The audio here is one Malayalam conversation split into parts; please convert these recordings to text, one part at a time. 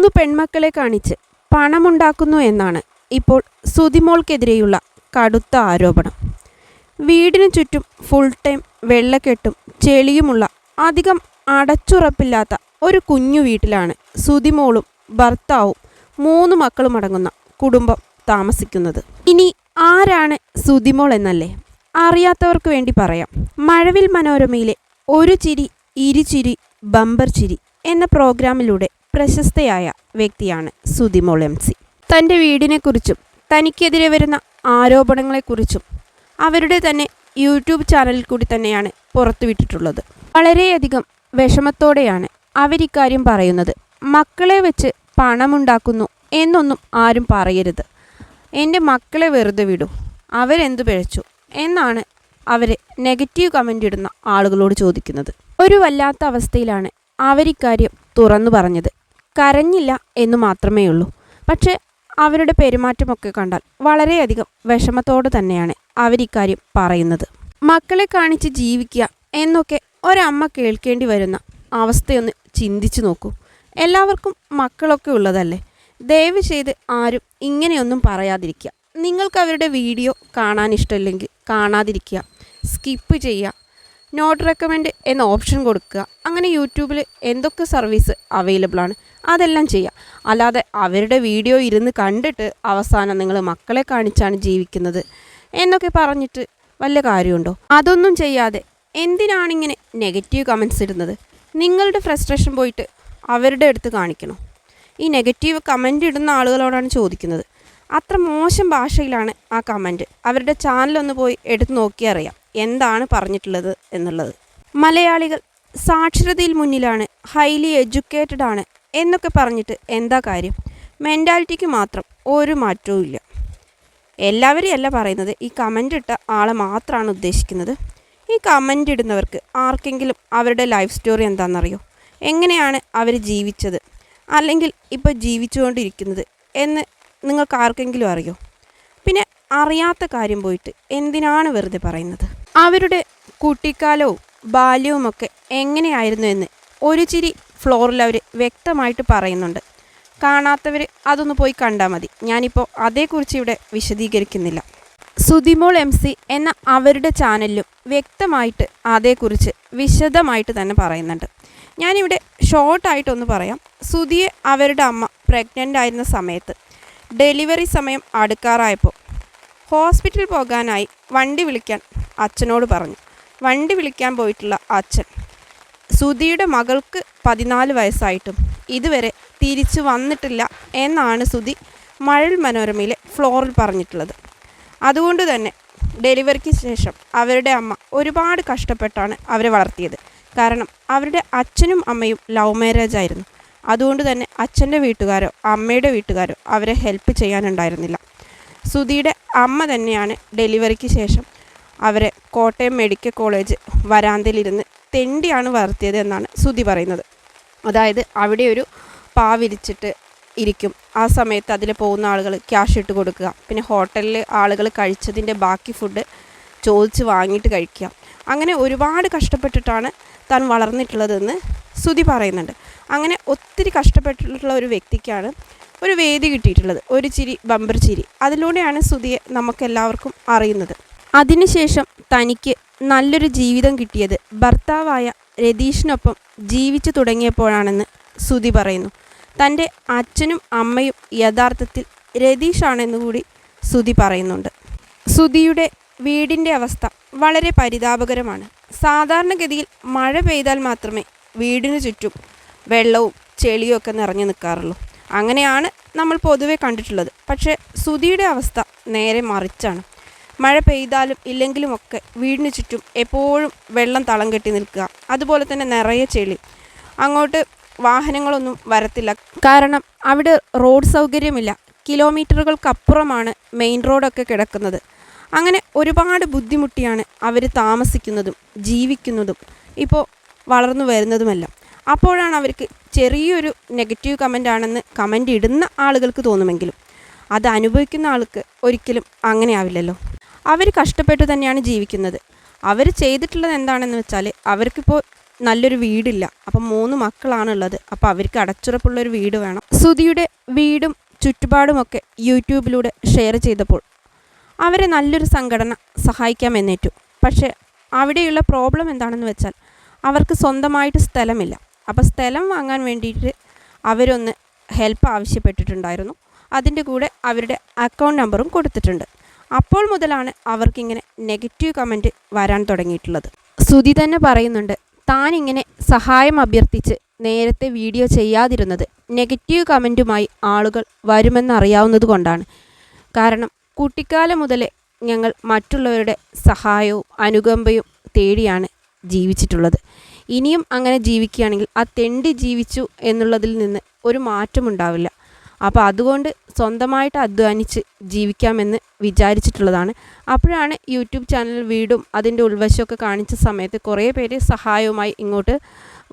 3 പെൺമക്കളെ കാണിച്ച് പണമുണ്ടാക്കുന്നു എന്നാണ് ഇപ്പോൾ സുതിമോൾക്കെതിരെയുള്ള കടുത്ത ആരോപണം. വീടിനു ചുറ്റും ഫുൾ ടൈം വെള്ളക്കെട്ടും ചെളിയുമുള്ള അധികം അടച്ചുറപ്പില്ലാത്ത ഒരു കുഞ്ഞു വീട്ടിലാണ് സുതിമോളും ഭർത്താവും 3 മക്കളും അടങ്ങുന്ന കുടുംബം താമസിക്കുന്നത്. ഇനി ആരാണ് സുതിമോൾ എന്നല്ലേ? അറിയാത്തവർക്ക് വേണ്ടി പറയാം. മഴവിൽ മനോരമയിലെ ഒരു ചിരി ഇരുചിരി ബമ്പർ ചിരി എന്ന പ്രോഗ്രാമിലൂടെ പ്രശസ്തയായ വ്യക്തിയാണ് സുതിമോൾ MC. തൻ്റെ വീടിനെക്കുറിച്ചും തനിക്കെതിരെ വരുന്ന ആരോപണങ്ങളെക്കുറിച്ചും അവരുടെ തന്നെ യൂട്യൂബ് ചാനലിൽ കൂടി തന്നെയാണ് പുറത്തുവിട്ടിട്ടുള്ളത്. വളരെയധികം വിഷമത്തോടെയാണ് അവരിക്കാര്യം പറയുന്നത്. മക്കളെ വെച്ച് പണമുണ്ടാക്കുന്നു എന്നൊന്നും ആരും പറയരുത്. എൻ്റെ മക്കളെ വെറുതെ വിടൂ, അവരെന്തു പിഴച്ചു എന്നാണ് അവരെ നെഗറ്റീവ് കമൻ്റ് ഇടുന്ന ആളുകളോട് ചോദിക്കുന്നത്. ഒരു വല്ലാത്ത അവസ്ഥയിലാണ് അവരിക്കാര്യം തുറന്നു പറഞ്ഞത്. കരഞ്ഞില്ല എന്ന് മാത്രമേ ഉള്ളൂ. പക്ഷേ അവരുടെ പെരുമാറ്റമൊക്കെ കണ്ടാൽ വളരെയധികം വിഷമത്തോടെ തന്നെയാണ് അവരിക്കാര്യം പറയുന്നത്. മക്കളെ കാണിച്ച് ജീവിക്കുക എന്നൊക്കെ ഒരമ്മ കേൾക്കേണ്ടി വരുന്ന അവസ്ഥയൊന്ന് ചിന്തിച്ചു നോക്കൂ. എല്ലാവർക്കും മക്കളൊക്കെ ഉള്ളതല്ലേ? ദയവ് ചെയ്ത് ആരും ഇങ്ങനെയൊന്നും പറയാതിരിക്കുക. നിങ്ങൾക്ക് അവരുടെ വീഡിയോ കാണാൻ ഇഷ്ടമില്ലെങ്കിൽ കാണാതിരിക്കുക, സ്കിപ്പ് ചെയ്യുക, നോട്ട് റെക്കമെൻഡ് എന്ന ഓപ്ഷൻ കൊടുക്കുക. അങ്ങനെ യൂട്യൂബിൽ എന്തൊക്കെ സർവീസ് അവൈലബിൾ ആണ് അതെല്ലാം ചെയ്യുക. അല്ലാതെ അവരുടെ വീഡിയോ ഇരുന്ന് കണ്ടിട്ട് അവസാനം നിങ്ങൾ മക്കളെ കാണിച്ചാണ് ജീവിക്കുന്നത് എന്നൊക്കെ പറഞ്ഞിട്ട് വല്ല കാര്യമുണ്ടോ? അതൊന്നും ചെയ്യാതെ എന്തിനാണിങ്ങനെ നെഗറ്റീവ് കമൻറ്റ്സ് ഇടുന്നത്? നിങ്ങളുടെ ഫ്രസ്ട്രേഷൻ പോയിട്ട് അവരുടെ അടുത്ത് കാണിക്കണോ? ഈ നെഗറ്റീവ് കമൻ്റ് ഇടുന്ന ആളുകളോടാണ് ചോദിക്കുന്നത്. അത്ര മോശം ഭാഷയിലാണ് ആ കമൻറ്റ്. അവരുടെ ചാനലൊന്ന് പോയി എടുത്ത് നോക്കിയാൽ അറിയാം എന്താണ് പറഞ്ഞിട്ടുള്ളത് എന്നുള്ളത്. മലയാളികൾ സാക്ഷരതയിൽ മുന്നിലാണ്, ഹൈലി എഡ്യൂക്കേറ്റഡ് ആണ് എന്നൊക്കെ പറഞ്ഞിട്ട് എന്താ കാര്യം? മെൻറ്റാലിറ്റിക്ക് മാത്രം ഒരു മാറ്റവും ഇല്ല. എല്ലാവരെയും അല്ല പറയുന്നത്, ഈ കമൻ്റ് ഇട്ട ആളെ മാത്രമാണ് ഉദ്ദേശിക്കുന്നത്. ഈ കമൻ്റ് ഇടുന്നവർക്ക് ആർക്കെങ്കിലും അവരുടെ ലൈഫ് സ്റ്റോറി എന്താണെന്നറിയോ? എങ്ങനെയാണ് അവർ ജീവിച്ചത് അല്ലെങ്കിൽ ഇപ്പോൾ ജീവിച്ചുകൊണ്ടിരിക്കുന്നത് എന്ന് നിങ്ങൾക്ക് ആർക്കെങ്കിലും അറിയോ? പിന്നെ അറിയാത്ത കാര്യം പോയിട്ട് എന്തിനാണ് വെറുതെ പറയുന്നത്? അവരുടെ കുട്ടിക്കാലവും ബാല്യവുമൊക്കെ എങ്ങനെയായിരുന്നു എന്ന് ഒരു ചിരി ഫ്ലോറിൽ അവർ വ്യക്തമായിട്ട് പറയുന്നുണ്ട്. കാണാത്തവർ അതൊന്ന് പോയി കണ്ടാൽ മതി. ഞാനിപ്പോൾ അതേക്കുറിച്ച് ഇവിടെ വിശദീകരിക്കുന്നില്ല. സുതിമോൾ MC എന്ന അവരുടെ ചാനലിലും വ്യക്തമായിട്ട് അതേക്കുറിച്ച് വിശദമായിട്ട് തന്നെ പറയുന്നുണ്ട്. ഞാനിവിടെ ഷോർട്ടായിട്ടൊന്ന് പറയാം. സുതിയെ അവരുടെ അമ്മ പ്രഗ്നൻ്റ് ആയിരുന്ന സമയത്ത് ഡെലിവറി സമയം അടുക്കാറായപ്പോൾ ഹോസ്പിറ്റലിൽ പോകാനായി വണ്ടി വിളിക്കാൻ അച്ഛനോട് പറഞ്ഞു. വണ്ടി വിളിക്കാൻ പോയിട്ടുള്ള അച്ഛൻ സുതിയുടെ മകൾക്ക് 14 വയസ്സായിട്ടും ഇതുവരെ തിരിച്ചു വന്നിട്ടില്ല എന്നാണ് സുതി മഴവിൽ മനോരമയിലെ ഫ്ലോറിൽ പറഞ്ഞിട്ടുള്ളത്. അതുകൊണ്ട് തന്നെ ഡെലിവറിക്ക് ശേഷം അവരുടെ അമ്മ ഒരുപാട് കഷ്ടപ്പെട്ടാണ് അവരെ വളർത്തിയത്. കാരണം അവരുടെ അച്ഛനും അമ്മയും ലവ് മാരേജ് ആയിരുന്നു. അതുകൊണ്ട് തന്നെ അച്ഛൻ്റെ വീട്ടുകാരോ അമ്മയുടെ വീട്ടുകാരോ അവരെ ഹെൽപ്പ് ചെയ്യാനുണ്ടായിരുന്നില്ല. സുതിയുടെ അമ്മ തന്നെയാണ് ഡെലിവറിക്ക് ശേഷം അവരെ കോട്ടയം മെഡിക്കൽ കോളേജ് വരാന്തയിലിരുന്ന് തെണ്ടിയാണ് വളർത്തിയത് എന്നാണ് സുതി പറയുന്നത്. അതായത് അവിടെ ഒരു പാവിരിച്ചിട്ട് ഇരിക്കും. ആ സമയത്ത് അതിൽ പോകുന്ന ആളുകൾ ക്യാഷ് ഇട്ട് കൊടുക്കുക. പിന്നെ ഹോട്ടലിൽ ആളുകൾ കഴിച്ചതിൻ്റെ ബാക്കി ഫുഡ് ചോദിച്ച് വാങ്ങിയിട്ട് കഴിക്കുക. അങ്ങനെ ഒരുപാട് കഷ്ടപ്പെട്ടിട്ടാണ് താൻ വളർന്നിട്ടുള്ളതെന്ന് സുതി പറയുന്നുണ്ട്. അങ്ങനെ ഒത്തിരി കഷ്ടപ്പെട്ടിട്ടുള്ള ഒരു വ്യക്തിക്കാണ് ഒരു വേദി കിട്ടിയിട്ടുള്ളത്, ഒരു ചിരി ബമ്പർ ചിരി. അതിലൂടെയാണ് സുതിയെ നമുക്കെല്ലാവർക്കും അറിയുന്നത്. അതിനുശേഷം തനിക്ക് നല്ലൊരു ജീവിതം കിട്ടിയത് ഭർത്താവായ രതീഷിനൊപ്പം ജീവിച്ചു തുടങ്ങിയപ്പോഴാണെന്ന് സുതി പറയുന്നു. തൻ്റെ അച്ഛനും അമ്മയും യഥാർത്ഥത്തിൽ രതീഷാണെന്ന് കൂടി സുതി പറയുന്നുണ്ട്. സുതിയുടെ വീടിൻ്റെ അവസ്ഥ വളരെ പരിതാപകരമാണ്. സാധാരണഗതിയിൽ മഴ പെയ്താൽ മാത്രമേ വീടിന് ചുറ്റും വെള്ളവും ചെളിയും ഒക്കെ നിറഞ്ഞു നിൽക്കാറുള്ളൂ. അങ്ങനെയാണ് നമ്മൾ പൊതുവെ കണ്ടിട്ടുള്ളത്. പക്ഷേ സുതിയുടെ അവസ്ഥ നേരെ മറിച്ചാണ്. മഴ പെയ്താലും ഇല്ലെങ്കിലുമൊക്കെ വീടിന് ചുറ്റും എപ്പോഴും വെള്ളം തളം കെട്ടി നിൽക്കുക. അതുപോലെ തന്നെ നിറയെ ചെളി. അങ്ങോട്ട് വാഹനങ്ങളൊന്നും വരത്തില്ല. കാരണം അവിടെ റോഡ് സൗകര്യമില്ല. കിലോമീറ്ററുകൾക്കപ്പുറമാണ് മെയിൻ റോഡൊക്കെ കിടക്കുന്നത്. അങ്ങനെ ഒരുപാട് ബുദ്ധിമുട്ടിയാണ് അവർ താമസിക്കുന്നതും ജീവിക്കുന്നതും ഇപ്പോൾ വളർന്നു വരുന്നതുമെല്ലാം. അപ്പോഴാണ് അവർക്ക് ചെറിയൊരു നെഗറ്റീവ് കമൻ്റ് ആണെന്ന് കമൻ്റ് ഇടുന്ന ആളുകൾക്ക് തോന്നുമെങ്കിലും അത് അനുഭവിക്കുന്ന ആൾക്ക് ഒരിക്കലും അങ്ങനെ ആവില്ലല്ലോ. അവർ കഷ്ടപ്പെട്ട് തന്നെയാണ് ജീവിക്കുന്നത്. അവർ ചെയ്തിട്ടുള്ളത് എന്താണെന്ന് വെച്ചാൽ അവർക്കിപ്പോൾ നല്ലൊരു വീടില്ല. അപ്പം 3 മക്കളാണുള്ളത്. അപ്പോൾ അവർക്ക് അടച്ചുറപ്പുള്ളൊരു വീട് വേണം. സുധിയുടെ വീടും ചുറ്റുപാടുമൊക്കെ യൂട്യൂബിലൂടെ ഷെയർ ചെയ്തപ്പോൾ അവരെ നല്ലൊരു സംഘടന സഹായിക്കാമെന്നേറ്റു. പക്ഷേ അവിടെയുള്ള പ്രോബ്ലം എന്താണെന്ന് വെച്ചാൽ അവർക്ക് സ്വന്തമായിട്ട് സ്ഥലമില്ല. അപ്പോൾ സ്ഥലം വാങ്ങാൻ വേണ്ടിയിട്ട് അവരൊന്ന് ഹെൽപ്പ് ആവശ്യപ്പെട്ടിട്ടുണ്ടായിരുന്നു. അതിൻ്റെ കൂടെ അവരുടെ അക്കൗണ്ട് നമ്പറും കൊടുത്തിട്ടുണ്ട്. അപ്പോൾ മുതലാണ് അവർക്കിങ്ങനെ നെഗറ്റീവ് കമൻറ്റ് വരാൻ തുടങ്ങിയിട്ടുള്ളത്. സുധി തന്നെ പറയുന്നുണ്ട്, താനിങ്ങനെ സഹായം അഭ്യർത്ഥിച്ച് നേരത്തെ വീഡിയോ ചെയ്യാതിരുന്നത് നെഗറ്റീവ് കമൻറ്റുമായി ആളുകൾ വരുമെന്നറിയാവുന്നത് കൊണ്ടാണ്. കാരണം കുട്ടിക്കാലം മുതലേ ഞങ്ങൾ മറ്റുള്ളവരുടെ സഹായവും അനുകമ്പയും തേടിയാണ് ജീവിച്ചിട്ടുള്ളത്. ഇനിയും അങ്ങനെ ജീവിക്കുകയാണെങ്കിൽ ആ തെണ്ടി ജീവിച്ചു എന്നുള്ളതിൽ നിന്ന് ഒരു മാറ്റമുണ്ടാവില്ല. അപ്പോൾ അതുകൊണ്ട് സ്വന്തമായിട്ട് അധ്വാനിച്ച് ജീവിക്കാമെന്ന് വിചാരിച്ചിട്ടുള്ളതാണ്. അപ്പോഴാണ് യൂട്യൂബ് ചാനൽ വീടും അതിൻ്റെ ഉൾവശമൊക്കെ കാണിച്ച സമയത്ത് കുറേ പേര് സഹായവുമായി ഇങ്ങോട്ട്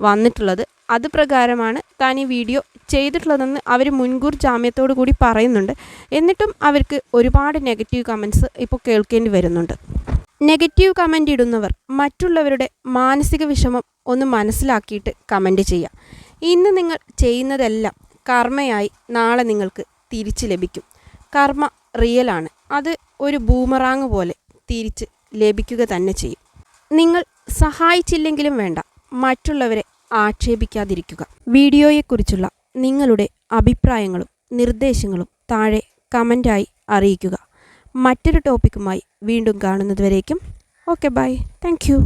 വന്നിട്ടുള്ളത്. അത് പ്രകാരമാണ് താൻ ഈ വീഡിയോ ചെയ്തിട്ടുള്ളതെന്ന് അവർ മുൻകൂർ ജാമ്യത്തോടു കൂടി പറയുന്നുണ്ട്. എന്നിട്ടും അവർക്ക് ഒരുപാട് നെഗറ്റീവ് കമൻറ്റ്സ് ഇപ്പോൾ കേൾക്കേണ്ടി വരുന്നുണ്ട്. നെഗറ്റീവ് കമൻ്റ് ഇടുന്നവർ മറ്റുള്ളവരുടെ മാനസിക വിഷമം ഒന്ന് മനസ്സിലാക്കിയിട്ട് കമൻറ്റ് ചെയ്യുക. ഇന്ന് നിങ്ങൾ ചെയ്യുന്നതെല്ലാം കർമ്മയായി നാളെ നിങ്ങൾക്ക് തിരിച്ച് ലഭിക്കും. കർമ്മ റിയലാണ്. അത് ഒരു ബൂമറാങ് പോലെ തിരിച്ച് ലഭിക്കുക തന്നെ ചെയ്യും. നിങ്ങൾ സഹായിച്ചില്ലെങ്കിലും വേണ്ട, മറ്റുള്ളവരെ ആക്ഷേപിക്കാതിരിക്കുക. വീഡിയോയെക്കുറിച്ചുള്ള നിങ്ങളുടെ അഭിപ്രായങ്ങളും നിർദ്ദേശങ്ങളും താഴെ കമൻ്റായി അറിയിക്കുക. മറ്റൊരു ടോപ്പിക്കുമായി വീണ്ടും കാണുന്നതുവരേക്കും ഓക്കെ ബൈ. Thank you.